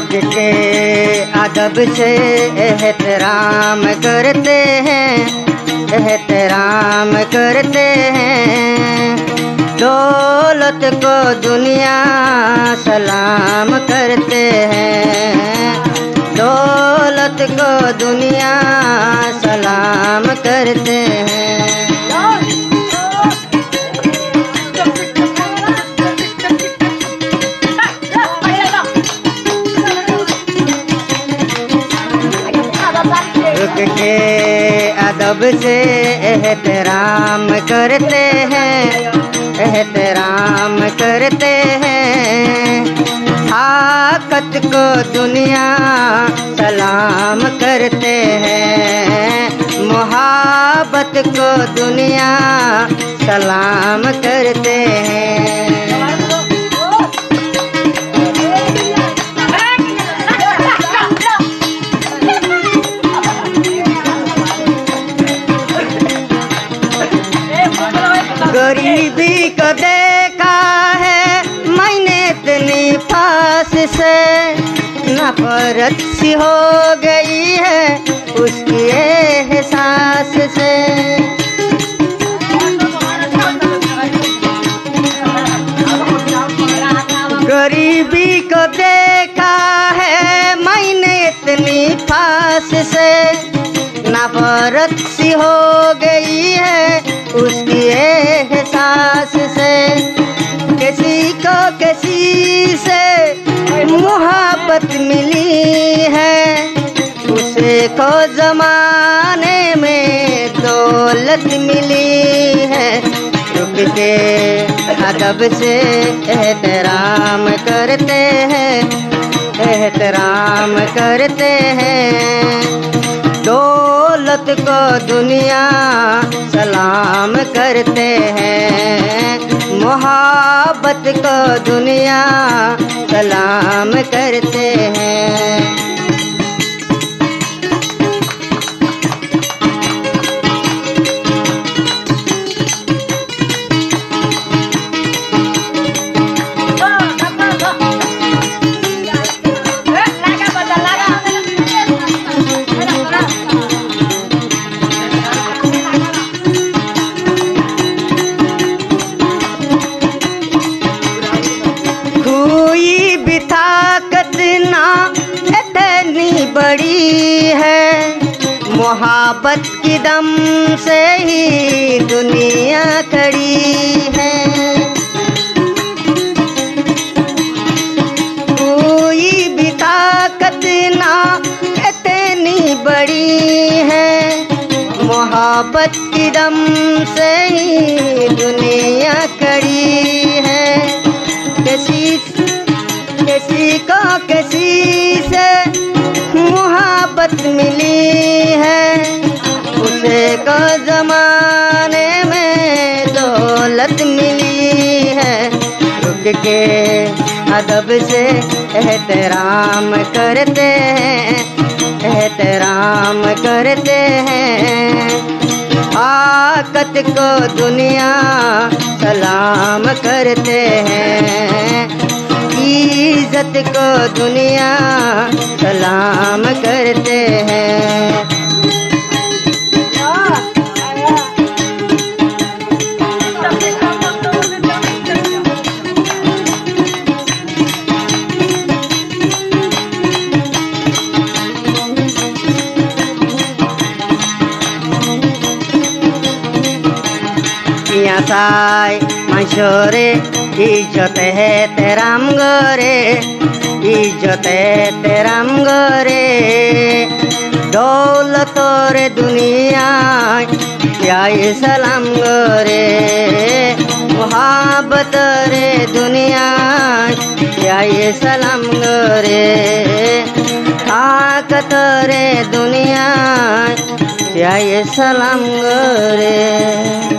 रुक के अदब से एहतराम करते हैं, एहतराम करते हैं। दौलत को दुनिया सलाम करते हैं, दौलत को दुनिया सलाम करते हैं। रुक के अदब से एहतराम करते हैं, एहतराम करते हैं। ताकत को दुनिया सलाम करते हैं, मोहब्बत को दुनिया सलाम करते हैं। गरीबी को देखा है मैंने इतनी पास से, नफरत सी हो गई है उसकी एहसास से। गरीबी को देखा है मैंने इतनी पास से, नफरत सी हो गई है उसकी एहसास से। किसी को किसी से मोहब्बत मिली है, उसे को जमाने में दौलत मिली है। रुक के अदब से एहतराम करते हैं, एहतराम करते हैं। दौलत को दुनिया सलाम करते हैं, मोहब्बत को दुनिया सलाम करते हैं। बड़ी है मोहब्बत की दम से ही दुनिया खड़ी है। कोई भी ताकत ना इतनी बड़ी है, मोहब्बत की दम से ही दुनिया खड़ी है। किसी को किसी से मोहब्बत मिली है, उसे को जमाने में दौलत मिली है। रुक के अदब से एहतराम करते हैं, एहतराम करते हैं। ताकत को दुनिया सलाम करते हैं, इज्जत को दुनिया सलाम करते हैं। साय मशोरे इज्जत है तेराम गोरे, इज्जत है तेराम गोरे। दौलत रे दुनिया क्या सलाम गोरे, मोहब्बत रे दुनिया क्या सलाम गोरे। ताकत रे दुनिया क्या सलाम गोरे।